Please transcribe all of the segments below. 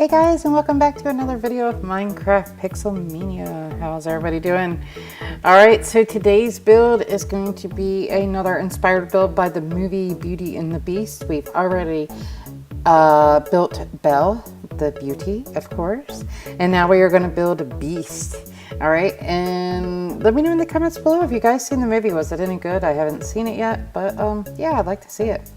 Hey guys, and welcome back to another video of Minecraft PixelMania. How's everybody doing? Alright, so today's build is going to be another inspired build by the movie Beauty and the Beast. We've already built Belle, the beauty, of course. And now we are going to build a beast. Alright, and let me know in the comments below if you guys seen the movie. Was it any good? I haven't seen it yet, but yeah, I'd like to see it.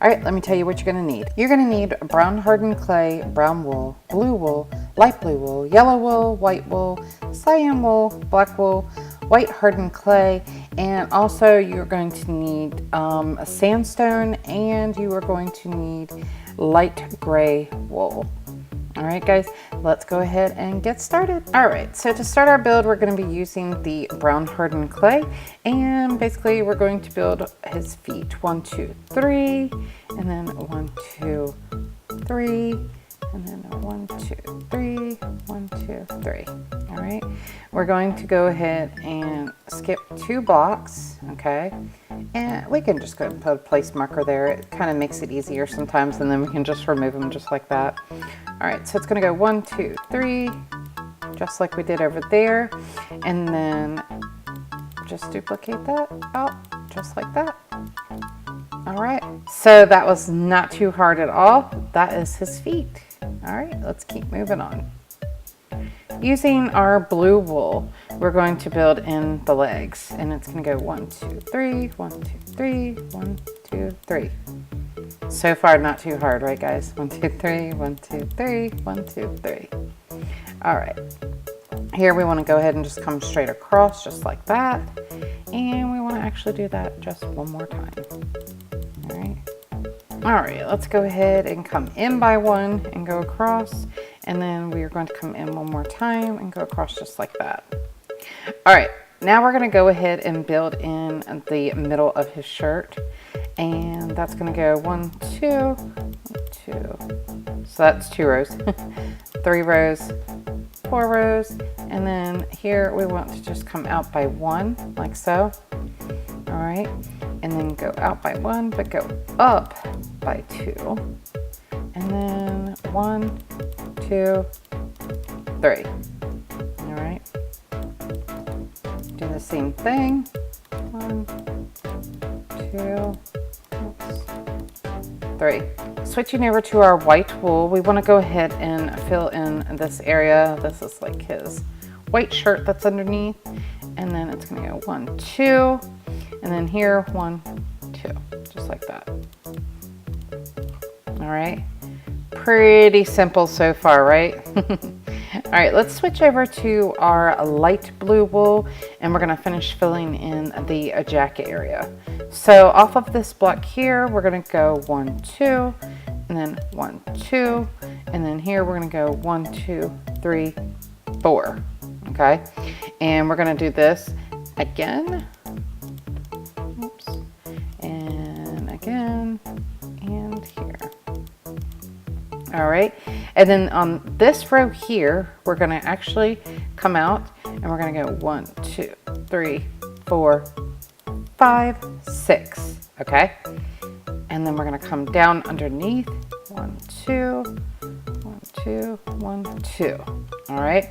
Alright, let me tell you what you're going to need. You're going to need brown hardened clay, brown wool, blue wool, light blue wool, yellow wool, white wool, cyan wool, black wool, white hardened clay, and also you're going to need a sandstone, and you are going to need light gray wool. Alright guys, let's go ahead and get started. Alright, so to start our build, we're going to be using the brown hardened clay, and basically we're going to build his feet. 1, 2, 3, and then 1, 2, 3, and then 1, 2, 3, 1, 2, 3. Alright, we're going to go ahead and skip 2 blocks, okay? And we can just go ahead and put a place marker there. It kind of makes it easier sometimes, and then we can just remove them just like that. Alright, so it's going to go 1, 2, 3, just like we did over there, and then just duplicate that out, just like that. Alright, so that was not too hard at all. That is his feet. Alright, let's keep moving on. Using our blue wool, we're going to build in the legs, and it's going to go 1, 2, 3, 1, 2, 3, 1, 2, 3. So far, not too hard, right guys? 1, 2, 3, 1, 2, 3, 1, 2, 3. All right, here we want to go ahead and just come straight across just like that. And we want to actually do that just one more time. All right, let's go ahead and come in by 1 and go across. And then we are going to come in one more time and go across just like that. All right, now we're going to go ahead and build in the middle of his shirt. And that's going to go 1, 2, 2. So that's 2 rows, 3 rows, 4 rows. And then here we want to just come out by 1 like so. All right, and then go out by 1, but go up by 2. And then 1, 2, 3. All right, do the same thing. 1, 2, 3. Switching over to our white wool, we want to go ahead and fill in this area. This is like his white shirt that's underneath. And then it's going to go 1, 2. And then here, 1, 2. Just like that. All right. Pretty simple so far, right? All right, let's switch over to our light blue wool, and we're going to finish filling in the jacket area. So off of this block here, we're going to go 1, 2, and then 1, 2, and then here we're going to go 1, 2, 3, 4. Okay, and we're going to do this again. Oops, and again, and here. All right, and then on this row here, we're going to actually come out and we're going to go 1, 2, 3, 4, 5, 6. Okay, and then we're going to come down underneath 1, 2, 1, 2, 1, 2. All right,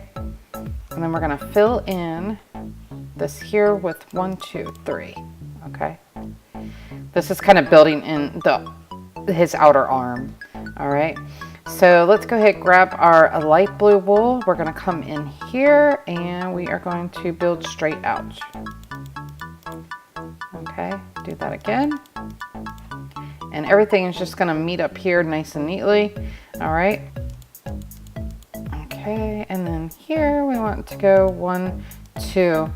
and then we're going to fill in this here with 1, 2, 3. Okay, this is kind of building in his outer arm. All right, so let's go ahead and grab our light blue wool. We're going to come in here and we are going to build straight out. Okay, do that again. And everything is just going to meet up here nice and neatly. All right. Okay, and then here we want to go 1, 2,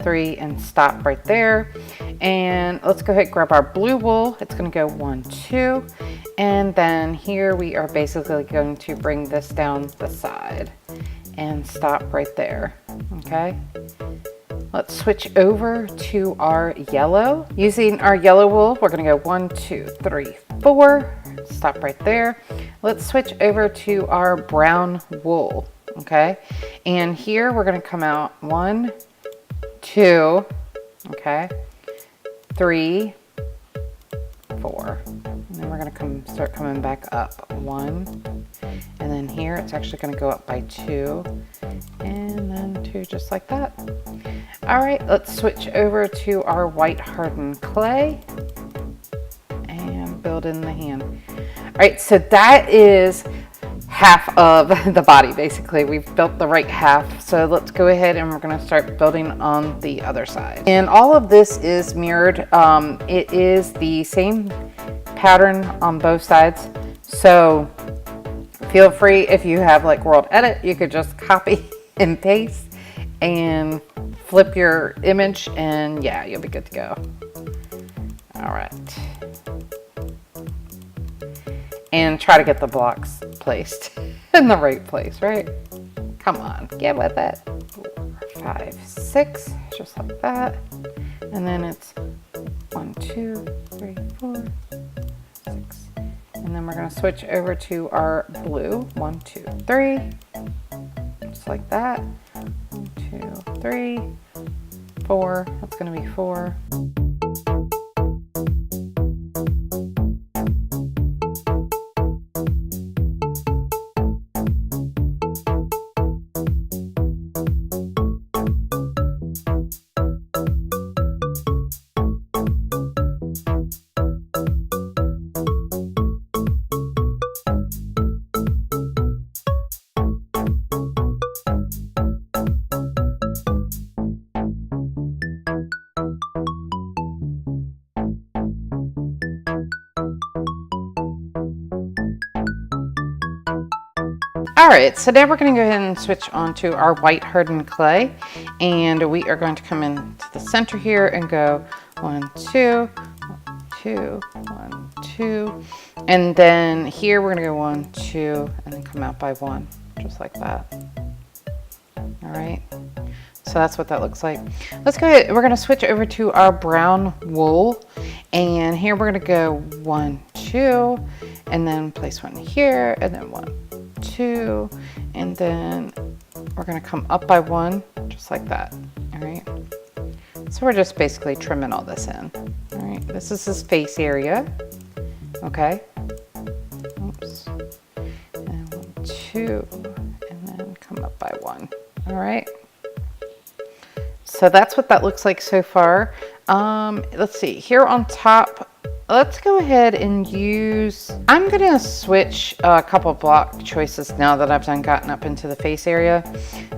3 and stop right there. And let's go ahead and grab our blue wool. It's going to go 1, 2. And then here we are basically going to bring this down the side and stop right there. Okay. Let's switch over to our yellow. Using our yellow wool, we're going to go 1, 2, 3, 4. Stop right there. Let's switch over to our brown wool. Okay. And here we're going to come out 1, 2. Okay. 3, 4. And then we're going to start coming back up. 1, and then here here, it's actually going to go up by 2, and then 2 just like that. All right, let's switch over to our white hardened clay and build in the hand. All right, so that is half of the body. Basically, we've built the right half. So let's go ahead and we're going to start building on the other side. And all of this is mirrored. It is the same pattern on both sides. So feel free, if you have like World Edit, you could just copy and paste and flip your image, and yeah, you'll be good to go. All right. And try to get the blocks placed in the right place, right? Come on, get with it. 4, 5, 6, just like that. And then it's 1, 2, 3, 4, 6. And then we're gonna switch over to our blue. 1, 2, 3. Just like that. 1, 2, 3, 4. That's gonna be 4. All right, so now we're going to go ahead and switch on to our white hardened clay, and we are going to come into the center here and go 1, 2, 1, 2, 1, 2, and then here we're going to go 1, 2, and then come out by 1, just like that. All right, so that's what that looks like. Let's go ahead. We're going to switch over to our brown wool, and here we're going to go 1, 2, and then place 1 here, and then 1, 2, and then we're going to come up by 1, just like that. All right, so we're just basically trimming all this in. All right, this is his face area. Okay, oops, and 1, 2, and then come up by 1. All right, so that's what that looks like so far. Let's see here on top. Let's go ahead and use, I'm gonna switch a couple block choices now that I've gotten up into the face area.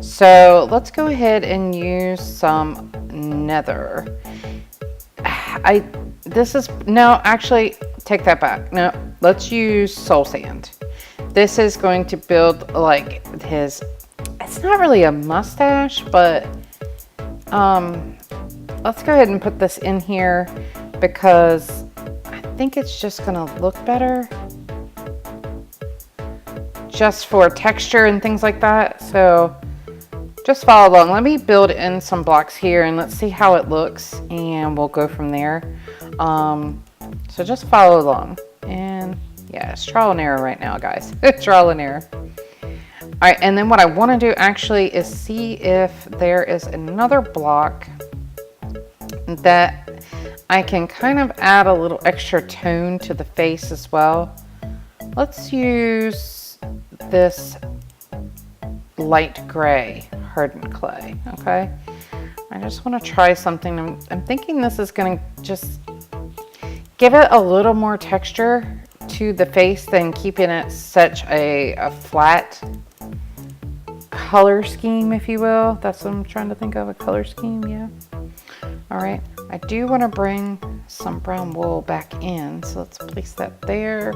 So let's go ahead and use some nether. No, actually take that back. No, let's use soul sand. This is going to build like his, it's not really a mustache, but let's go ahead and put this in here because I think it's just gonna look better just for texture and things like that. So just follow along. Let me build in some blocks here and let's see how it looks and we'll go from there. So just follow along, and yeah, it's trial and error right now, guys. Trial and error. All right, and then what I want to do actually is see if there is another block that I can kind of add a little extra tone to the face as well. Let's use this light gray hardened clay, okay? I just want to try something. I'm thinking this is going to just give it a little more texture to the face than keeping it such a flat color scheme, if you will. That's what I'm trying to think of, a color scheme, yeah. All right, I do want to bring some brown wool back in, so let's place that there.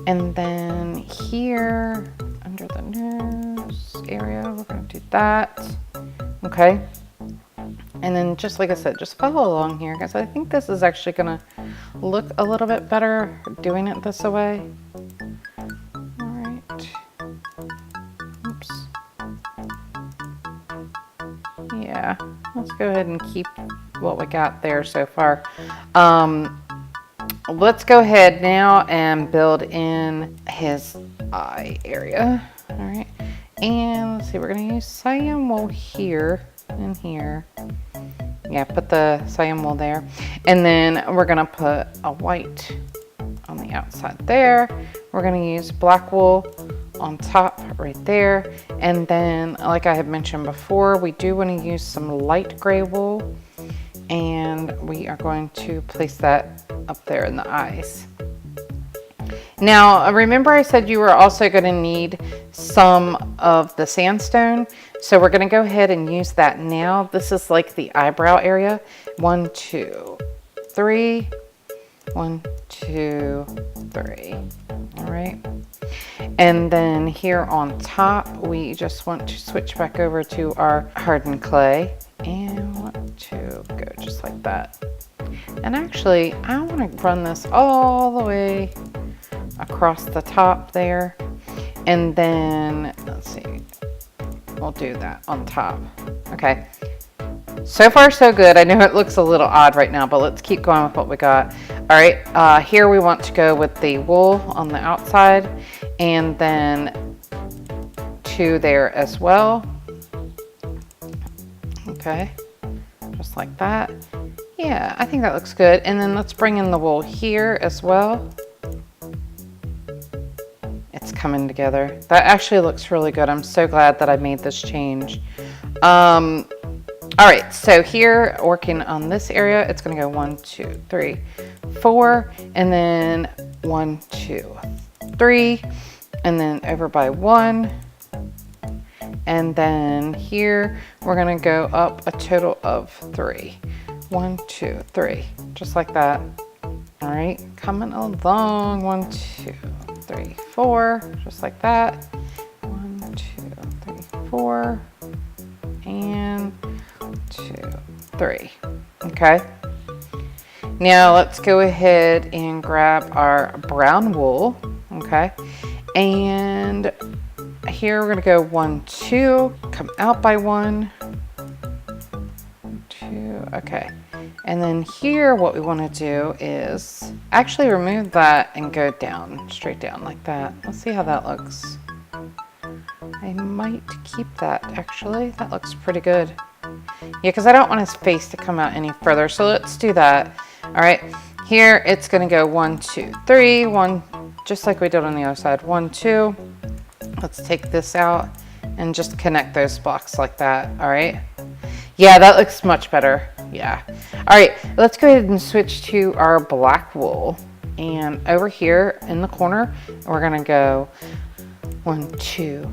And then here, under the nose area, we're going to do that. Okay. And then just like I said, just follow along here, guys. I think this is actually going to look a little bit better doing it this way. All right. Oops. Yeah, let's go ahead and keep what we got there so far. Let's go ahead now and build in his eye area. All right, and let's see, we're gonna use cyan wool here and here. Yeah, put the cyan wool there, and then we're gonna put a white on the outside there. We're gonna use black wool on top right there. And then, like I had mentioned before, we do want to use some light gray wool, and we are going to place that up there in the eyes. Now, remember I said you were also going to need some of the sandstone. So we're going to go ahead and use that now. This is like the eyebrow area. 1, 2, 3. 1, 2, 3. All right. And then here on top, we just want to switch back over to our hardened clay and want to go just like that. And actually, I want to run this all the way across the top there. And then, let's see, we'll do that on top. Okay. So far, so good. I know it looks a little odd right now, but let's keep going with what we got. All right, here we want to go with the wool on the outside, and then 2 there as well. Okay, just like that. Yeah, I think that looks good. And then let's bring in the wool here as well. It's coming together. That actually looks really good. I'm so glad that I made this change. All right, so here, working on this area, it's gonna go 1, 2, 3, 4, and then 1, 2, 3, and then over by 1. And then here, we're gonna go up a total of 3. 1, 2, 3, just like that. All right, coming along, 1, 2, 3, 4, just like that. 1, 2, 3, 4, and 2, 3. Okay. Now let's go ahead and grab our brown wool. Okay. And here we're going to go 1, 2, come out by 1, 2. Okay. And then here what we want to do is actually remove that and go down, straight down like that. Let's see how that looks. I might keep that actually. That looks pretty good. Yeah, because I don't want his face to come out any further. So let's do that. All right. Here it's going to go 1, 2, 3, 1, just like we did on the other side. 1, 2. Let's take this out and just connect those blocks like that. All right. Yeah, that looks much better. Yeah. All right. Let's go ahead and switch to our black wool. And over here in the corner, we're going to go 1, 2.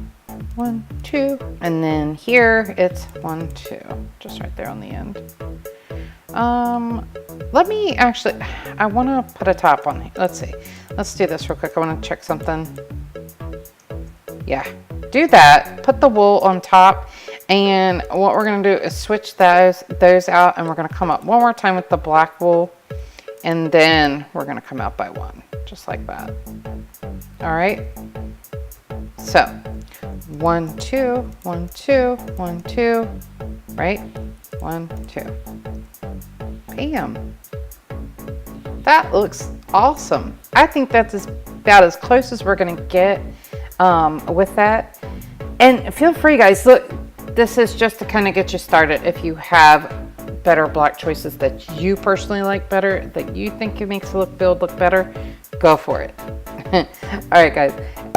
1, 2, and then here it's 1, 2, just right there on the end. Let me actually, I want to put a top on it. Let's see. Let's do this real quick. I want to check something. Yeah, do that. Put the wool on top, and what we're going to do is switch those out, and we're going to come up one more time with the black wool, and then we're going to come out by 1, just like that. All right. So 1, 2, 1, 2, 1, 2, right? 1, 2. Bam. That looks awesome. I think that's about as close as we're gonna get with that. And feel free, guys, look, this is just to kind of get you started. If you have better black choices that you personally like better, that you think it makes the build look better, go for it. All right, guys.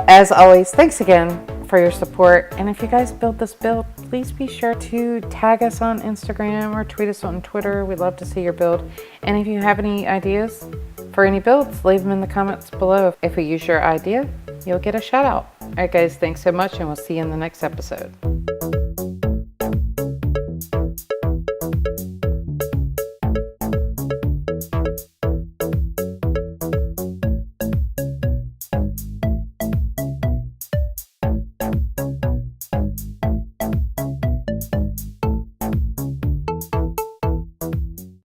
As always, thanks again for your support. And if you guys build this build, please be sure to tag us on Instagram or tweet us on Twitter. We'd love to see your build. And if you have any ideas for any builds, leave them in the comments below. If we use your idea, you'll get a shout out. All right, guys, thanks so much, and we'll see you in the next episode.